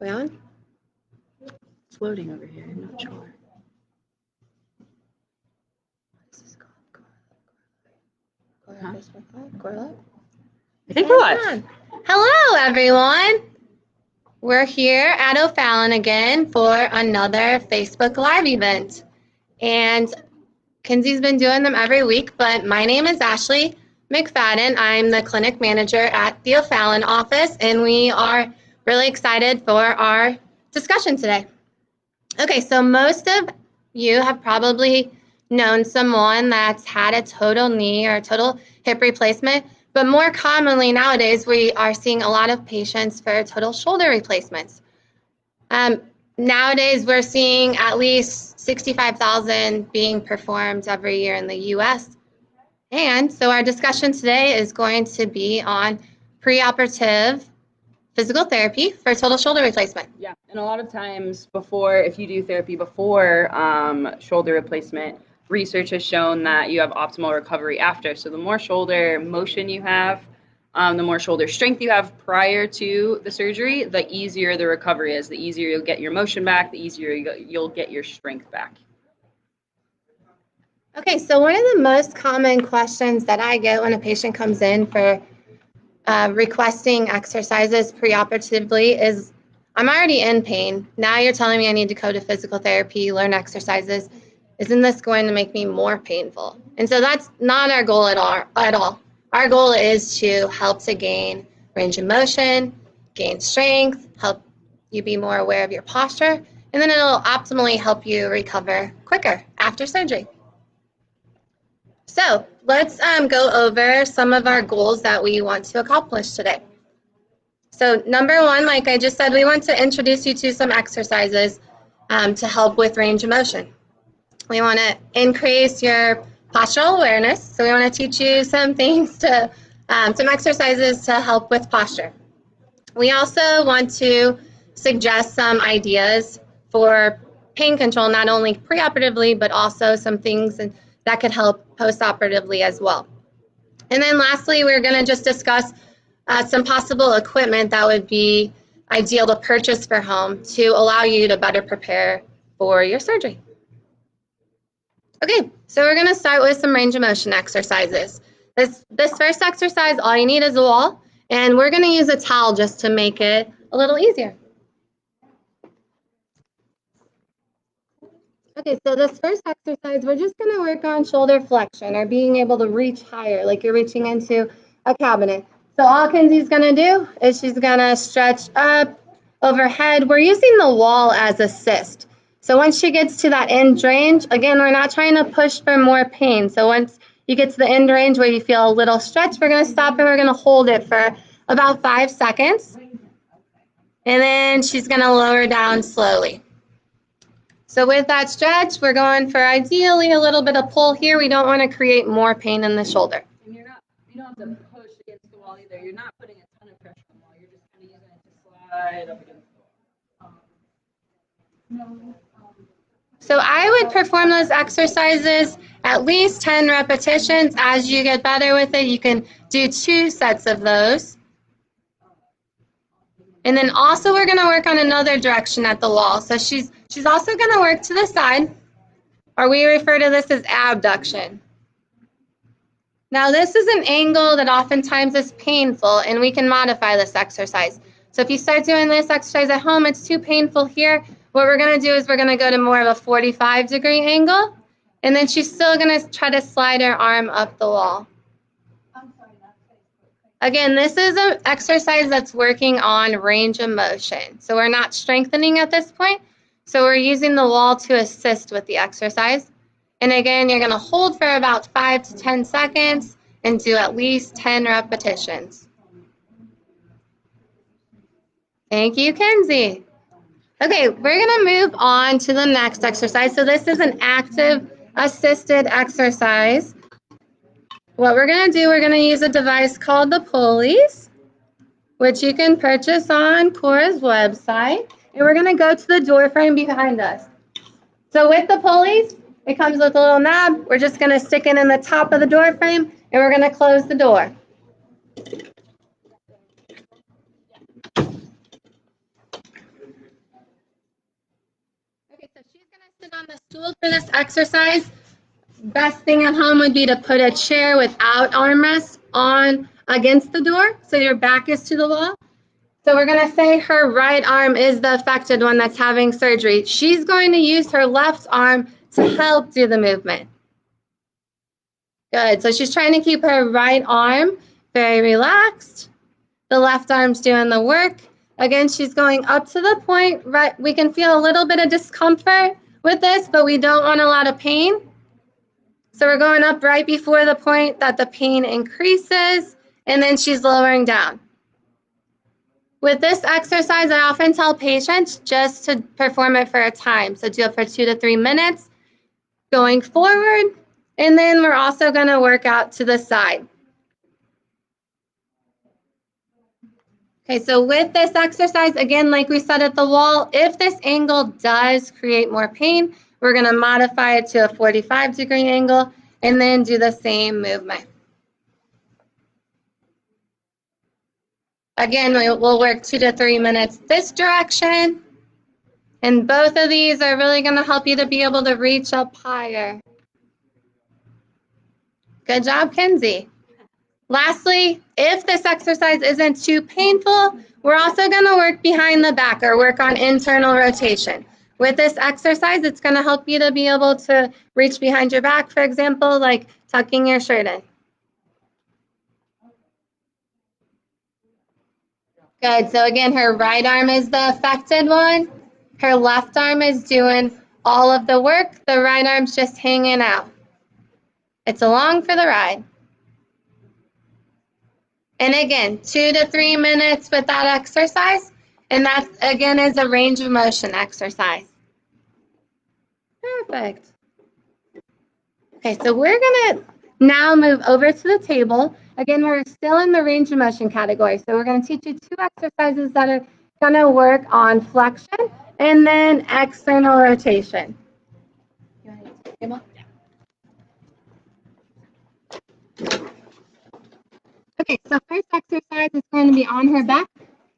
We on? It's loading over here. I'm not sure. What is this called? CORA Facebook Live? CORA Live? I think we're live. Hello, everyone. We're here at O'Fallon again for another Facebook Live event. And Kinsey's been doing them every week, but my name is Ashley McFadden. I'm the clinic manager at the O'Fallon office, and we are really excited for our discussion today. Okay, so most of you have probably known someone that's had a total knee or total hip replacement, but more commonly nowadays we are seeing a lot of patients for total shoulder replacements. Nowadays we're seeing at least 65,000 being performed every year in the US. And so our discussion today is going to be on preoperative physical therapy for total shoulder replacement. Yeah, and a lot of times if you do therapy before shoulder replacement, research has shown that you have optimal recovery after. So the more shoulder motion you have, the more shoulder strength you have prior to the surgery, the easier the recovery is. The easier you'll get your motion back, the easier you'll get your strength back. Okay, so one of the most common questions that I get when a patient comes in for requesting exercises preoperatively is, I'm already in pain. Now you're telling me I need to go to physical therapy, learn exercises. Isn't this going to make me more painful? And so that's not our goal at all. Our goal is to help to gain range of motion, gain strength, help you be more aware of your posture, and then it'll optimally help you recover quicker after surgery. So let's go over some of our goals that we want to accomplish today. So number one, like I just said, we want to introduce you to some exercises to help with range of motion. We want to increase your postural awareness. So we want to teach you some things some exercises to help with posture. We also want to suggest some ideas for pain control, not only preoperatively, but also some things that could help postoperatively as well. And then lastly, we're going to just discuss some possible equipment that would be ideal to purchase for home to allow you to better prepare for your surgery. Okay, so we're going to start with some range of motion exercises. This first exercise, all you need is a wall, and we're going to use a towel just to make it a little easier. Okay, so this first exercise, we're just going to work on shoulder flexion or being able to reach higher, like you're reaching into a cabinet. So all Kinsey's going to do is she's going to stretch up overhead. We're using the wall as assist. So once she gets to that end range, again, we're not trying to push for more pain. So once you get to the end range where you feel a little stretch, we're going to stop and we're going to hold it for about 5 seconds. And then she's going to lower down slowly. So with that stretch, we're going for ideally a little bit of pull here. We don't want to create more pain in the shoulder. And you don't have to push against the wall either. You're not putting a ton of pressure on the wall. You're just kind of using it to slide up against the wall. So I would perform those exercises at least 10 repetitions. As you get better with it, you can do 2 sets of those. And then also we're going to work on another direction at the wall. So she's also going to work to the side, or we refer to this as abduction. Now this is an angle that oftentimes is painful, and we can modify this exercise. So if you start doing this exercise at home, it's too painful here, what we're going to do is we're going to go to more of a 45-degree angle, and then she's still going to try to slide her arm up the wall. Again, this is an exercise that's working on range of motion. So we're not strengthening at this point. So we're using the wall to assist with the exercise. And again, you're going to hold for about 5 to 10 seconds and do at least 10 repetitions. Thank you, Kinsey. Okay, we're going to move on to the next exercise. So this is an active assisted exercise. What we're going to do, we're going to use a device called the pulleys, which you can purchase on CORA's website. And we're going to go to the door frame behind us. So with the pulleys, it comes with a little knob. We're just going to stick it in the top of the door frame, and we're going to close the door. Stool for this exercise, best thing at home would be to put a chair without armrests on against the door so your back is to the wall. So we're going to say her right arm is the affected one that's having surgery. She's going to use her left arm to help do the movement. Good. So she's trying to keep her right arm very relaxed. The left arm's doing the work. Again, she's going up to the point, right? We can feel a little bit of discomfort with this, but we don't want a lot of pain. So we're going up right before the point that the pain increases, and then she's lowering down. With this exercise, I often tell patients just to perform it for a time. So do it for 2 to 3 minutes going forward, and then we're also going to work out to the side. Okay, so with this exercise, again, like we said at the wall, if this angle does create more pain, we're going to modify it to a 45-degree angle and then do the same movement. Again, we'll work 2 to 3 minutes this direction. And both of these are really going to help you to be able to reach up higher. Good job, Kinsey. Lastly, if this exercise isn't too painful, we're also going to work behind the back or work on internal rotation. With this exercise, it's going to help you to be able to reach behind your back, for example, like tucking your shirt in. Good. So again, her right arm is the affected one. Her left arm is doing all of the work. The right arm's just hanging out. It's along for the ride. And again, 2 to 3 minutes with that exercise. And that, again, is a range of motion exercise. Perfect. Okay, so we're going to now move over to the table. Again, we're still in the range of motion category. So we're going to teach you 2 exercises that are going to work on flexion and then external rotation. You want to use the table? Okay, so first exercise is going to be on her back.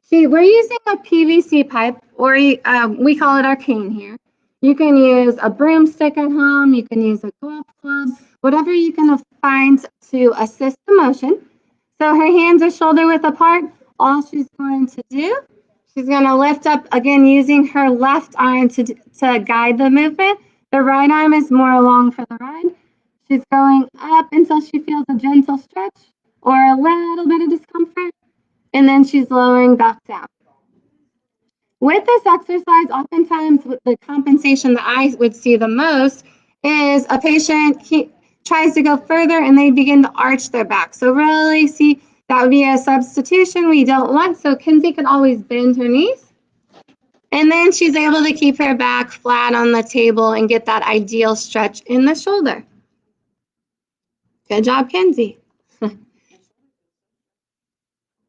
See, we're using a PVC pipe, or we call it our cane here. You can use a broomstick at home. You can use a golf club, whatever you can find to assist the motion. So her hands are shoulder width apart. All she's going to do, she's going to lift up, again, using her left arm to guide the movement. The right arm is more along for the ride. She's going up until she feels a gentle stretch or a little bit of discomfort, and then she's lowering back down. With this exercise, oftentimes the compensation that I would see the most is a patient tries to go further and they begin to arch their back. So really see, that would be a substitution we don't want. So Kinsey can always bend her knees. And then she's able to keep her back flat on the table and get that ideal stretch in the shoulder. Good job, Kinsey.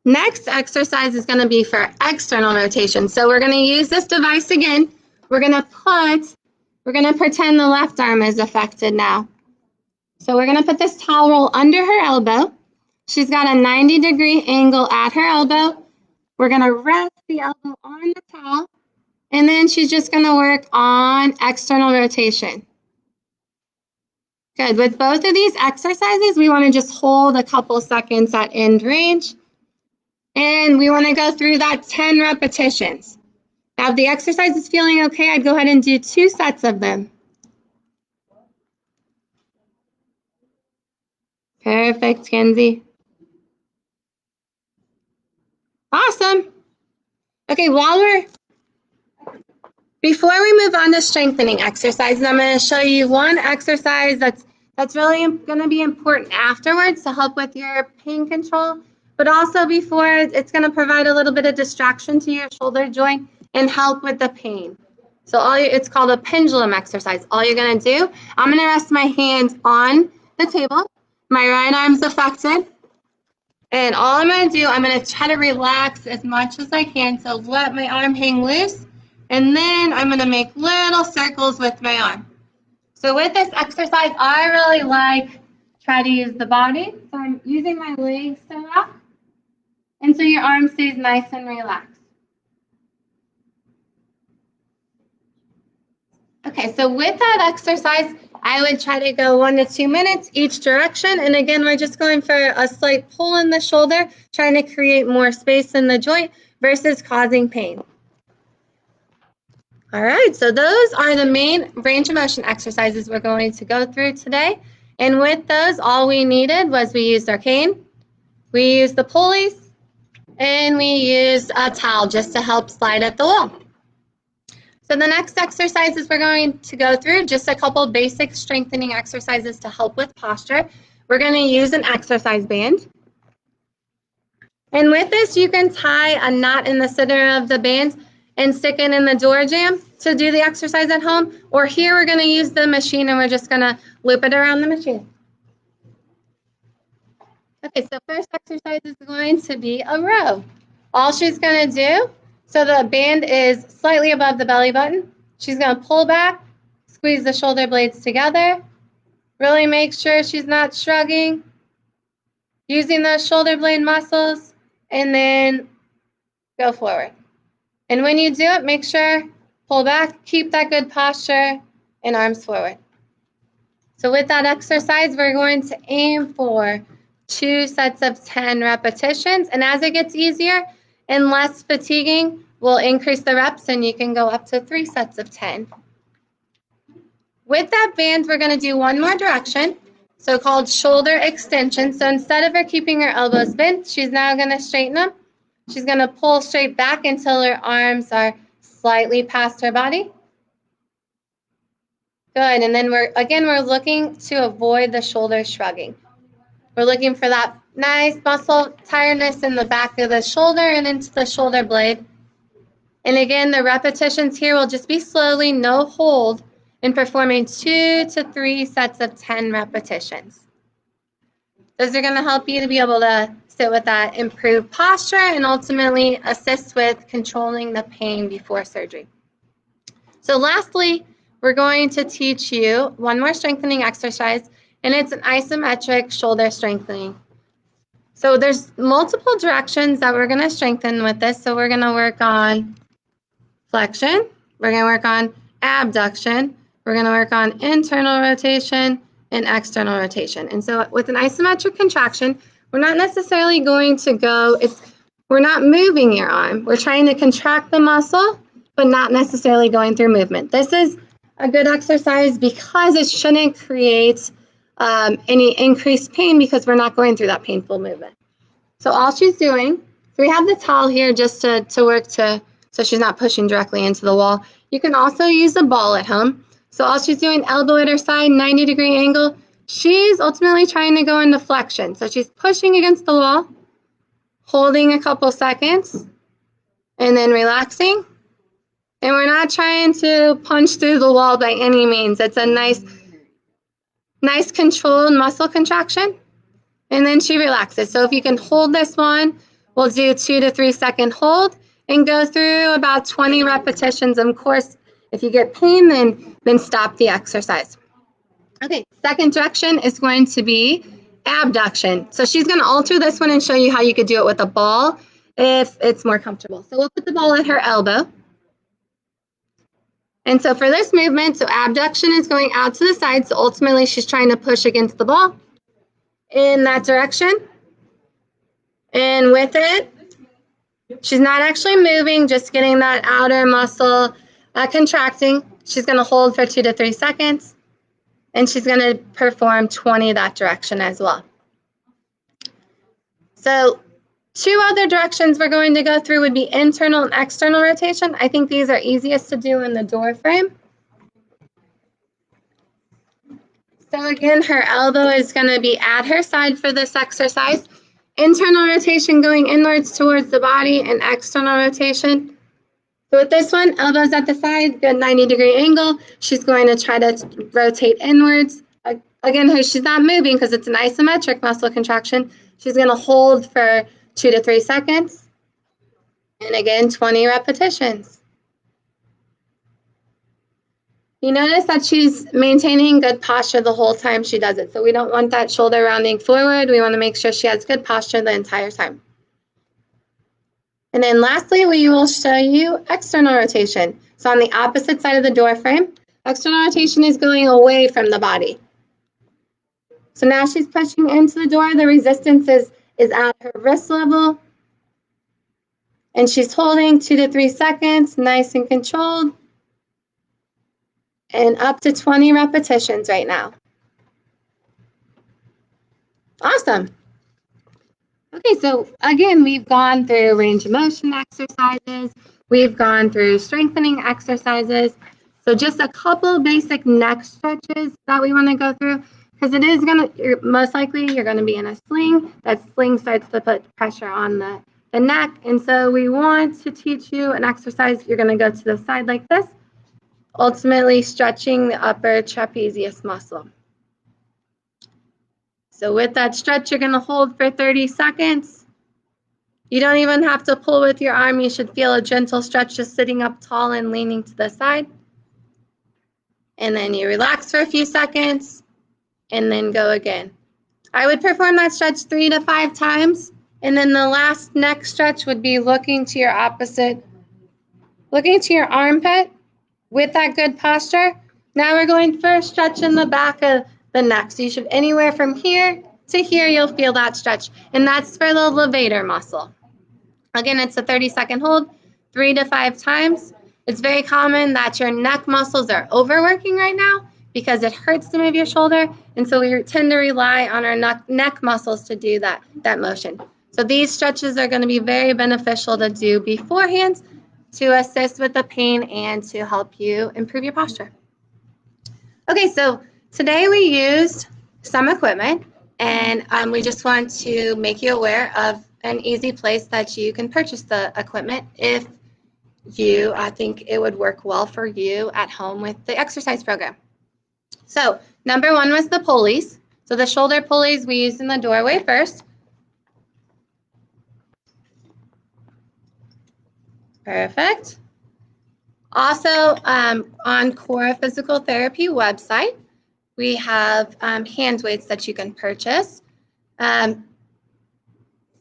Next exercise is going to be for external rotation. So we're going to use this device again. We're going to pretend the left arm is affected now. So we're going to put this towel roll under her elbow. She's got a 90-degree angle at her elbow. We're going to rest the elbow on the towel, and then she's just going to work on external rotation. Good. With both of these exercises, we want to just hold a couple seconds at end range. And we want to go through that 10 repetitions. Now, if the exercise is feeling okay, I'd go ahead and do 2 sets of them. Perfect, Kinsey. Awesome. Okay, before we move on to strengthening exercises, I'm going to show you one exercise that's really going to be important afterwards to help with your pain control. But also before, it's going to provide a little bit of distraction to your shoulder joint and help with the pain. So it's called a pendulum exercise. All you're going to do, I'm going to rest my hands on the table. My right arm's affected. And all I'm going to do, I'm going to try to relax as much as I can. So let my arm hang loose. And then I'm going to make little circles with my arm. So with this exercise, I really try to use the body. So I'm using my legs to rock. And so your arm stays nice and relaxed. Okay, so with that exercise, I would try to go 1 to 2 minutes each direction. And again, we're just going for a slight pull in the shoulder, trying to create more space in the joint versus causing pain. All right, so those are the main range of motion exercises we're going to go through today. And with those, all we needed was we used our cane, we used the pulleys, and we used a towel just to help slide up the wall. So the next exercises we're going to go through, just a couple basic strengthening exercises to help with posture. We're going to use an exercise band. And with this, you can tie a knot in the center of the band and stick it in the door jamb to do the exercise at home. Or here we're going to use the machine and we're just going to loop it around the machine. Okay, so first exercise is going to be a row. All she's going to do, so the band is slightly above the belly button. She's going to pull back, squeeze the shoulder blades together, really make sure she's not shrugging, using those shoulder blade muscles, and then go forward. And when you do it, make sure, pull back, keep that good posture, and arms forward. So with that exercise, we're going to aim for 2 sets of 10 repetitions. And as it gets easier and less fatiguing, we'll increase the reps and you can go up to 3 sets of 10. With that band, we're going to do one more direction, so-called shoulder extension. So instead of her keeping her elbows bent, she's now going to straighten them. She's going to pull straight back until her arms are slightly past her body. Good, and then we're looking to avoid the shoulder shrugging. We're looking for that nice muscle tiredness in the back of the shoulder and into the shoulder blade. And again, the repetitions here will just be slowly, no hold, and performing 2 to 3 sets of 10 repetitions. Those are going to help you to be able to sit with that improved posture and ultimately assist with controlling the pain before surgery. So lastly, we're going to teach you one more strengthening exercise, and it's an isometric shoulder strengthening. So there's multiple directions that we're going to strengthen with this. So we're going to work on flexion, we're going to work on abduction, we're going to work on internal rotation and external rotation. And so with an isometric contraction, we're not necessarily going to go, we're not moving your arm. We're trying to contract the muscle, but not necessarily going through movement. This is a good exercise because it shouldn't create any increased pain because we're not going through that painful movement. So all she's doing, so we have the towel here just to work so she's not pushing directly into the wall. You can also use a ball at home. So all she's doing, elbow at her side, 90-degree angle. She's ultimately trying to go into flexion. So she's pushing against the wall, holding a couple seconds, and then relaxing. And we're not trying to punch through the wall by any means. It's a nice controlled muscle contraction. And then she relaxes. So if you can hold this one, we'll do 2 to 3 second hold and go through about 20 repetitions. Of course, if you get pain, then stop the exercise. Okay, second direction is going to be abduction. So she's going to alter this one and show you how you could do it with a ball if it's more comfortable. So we'll put the ball at her elbow. And so for this movement, so abduction is going out to the side. So ultimately, she's trying to push against the ball in that direction. And with it, she's not actually moving, just getting that outer muscle contracting. She's going to hold for 2 to 3 seconds. And she's going to perform 20 that direction as well. So 2 other directions we're going to go through would be internal and external rotation. I think these are easiest to do in the door frame. So again, her elbow is going to be at her side for this exercise. Internal rotation going inwards towards the body and external rotation. So with this one, elbows at the side, good 90-degree angle. She's going to try to rotate inwards. Again, she's not moving because it's an isometric muscle contraction. She's going to hold for 2 to 3 seconds. And again, 20 repetitions. You notice that she's maintaining good posture the whole time she does it. So we don't want that shoulder rounding forward. We want to make sure she has good posture the entire time. And then lastly, we will show you external rotation. So on the opposite side of the door frame, External rotation is going away from the body. So now she's pushing into the door. The resistance is at her wrist level. And she's holding 2 to 3 seconds, nice and controlled. And up to 20 repetitions right now. Awesome. Okay, so again, we've gone through range of motion exercises. We've gone through strengthening exercises. So just a couple basic neck stretches that we want to go through, because it is going to, most likely you're going to be in a sling. That sling starts to put pressure on the neck. And so we want to teach you an exercise. You're going to go to the side like this, ultimately stretching the upper trapezius muscle. So with that stretch, you're going to hold for 30 seconds. You don't even have to pull with your arm. You should feel a gentle stretch just sitting up tall and leaning to the side. And then you relax for a few seconds and then go again. I would perform that stretch 3 to 5 times. And then the last neck stretch would be looking to your opposite, looking to your armpit with that good posture. Now we're going for a stretch in the back of the neck. So you should anywhere from here to here, you'll feel that stretch. And that's for the levator muscle. Again, it's a 30-second hold, 3 to 5 times. It's very common that your neck muscles are overworking right now because it hurts to move your shoulder. And so we tend to rely on our neck muscles to do that motion. So these stretches are going to be very beneficial to do beforehand to assist with the pain and to help you improve your posture. Okay, so today we used some equipment, and we just want to make you aware of an easy place that you can purchase the equipment if you think it would work well for you at home with the exercise program. So number one was the pulleys. So the shoulder pulleys we used in the doorway first. Perfect. Also, on CORA Physical Therapy website, we have hand weights that you can purchase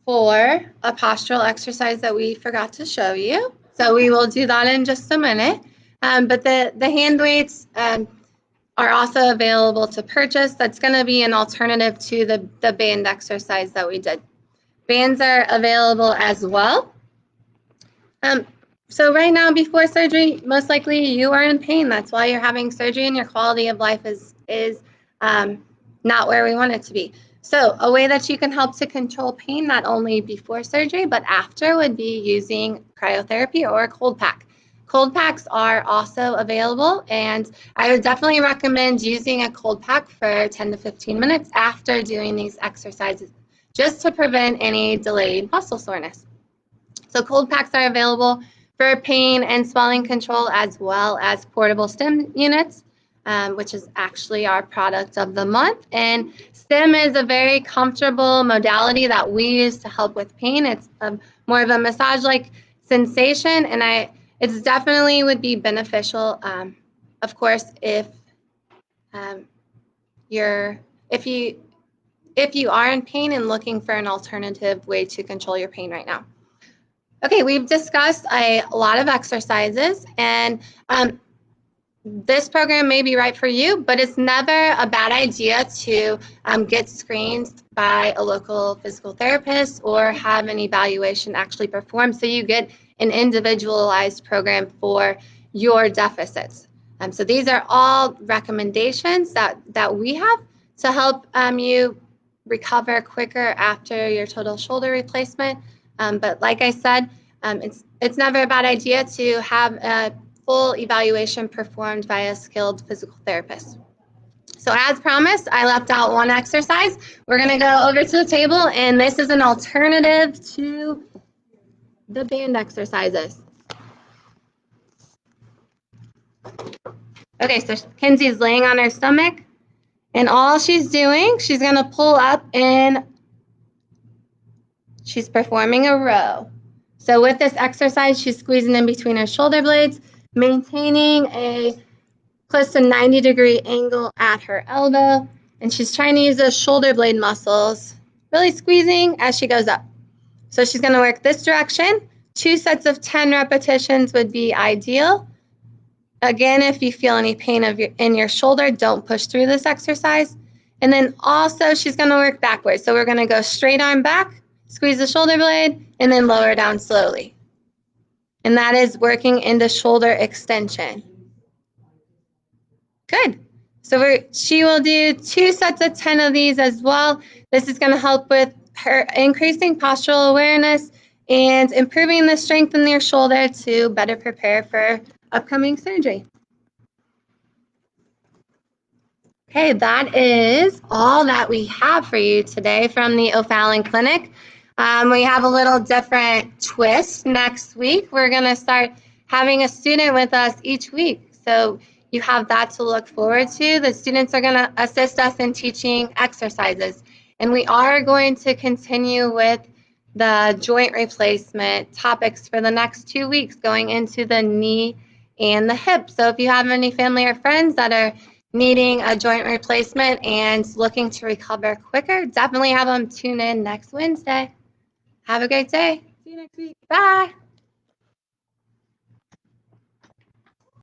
for a postural exercise that we forgot to show you. So we will do that in just a minute. But the hand weights are also available to purchase. That's going to be an alternative to the band exercise that we did. Bands are available as well. So right now, before surgery, most likely you are in pain. That's why you're having surgery, and your quality of life is not where we want it to be. So a way that you can help to control pain, not only before surgery, but after, would be using cryotherapy or a cold pack. Cold packs are also available, and I would definitely recommend using a cold pack for 10 to 15 minutes after doing these exercises, just to prevent any delayed muscle soreness. So cold packs are available for pain and swelling control, as well as portable stim units, which is actually our product of the month. And stim is a very comfortable modality that we use to help with pain. It's more of a massage-like sensation, and it's definitely would be beneficial, of course, if you are in pain and looking for an alternative way to control your pain right now. Okay, we've discussed a lot of exercises, and this program may be right for you, but it's never a bad idea to get screened by a local physical therapist or have an evaluation actually performed so you get an individualized program for your deficits. So these are all recommendations that we have to help you recover quicker after your total shoulder replacement. But like I said, it's never a bad idea to have a full evaluation performed by a skilled physical therapist. So as promised, I left out one exercise. We're going to go over to the table, and this is an alternative to the band exercises. Okay, so Kinsey's laying on her stomach, and all she's doing, she's going to pull up, and she's performing a row. So with this exercise, she's squeezing in between her shoulder blades, maintaining a close to 90-degree angle at her elbow, and she's trying to use those shoulder blade muscles, really squeezing as she goes up. So she's going to work this direction. 2 sets of 10 repetitions would be ideal. Again, if you feel any pain in your shoulder, don't push through this exercise. And then also she's going to work backwards. So we're going to go straight arm back, squeeze the shoulder blade, and then lower down slowly. And that is working into shoulder extension. Good. So she will do 2 sets of 10 of these as well. This is going to help with her increasing postural awareness and improving the strength in your shoulder to better prepare for upcoming surgery. Okay, that is all that we have for you today from the O'Fallon Clinic. We have a little different twist next week. We're going to start having a student with us each week. So you have that to look forward to. The students are going to assist us in teaching exercises. And we are going to continue with the joint replacement topics for the next 2 weeks, going into the knee and the hip. So if you have any family or friends that are needing a joint replacement and looking to recover quicker, definitely have them tune in next Wednesday. Have a great day. See you next week. Bye.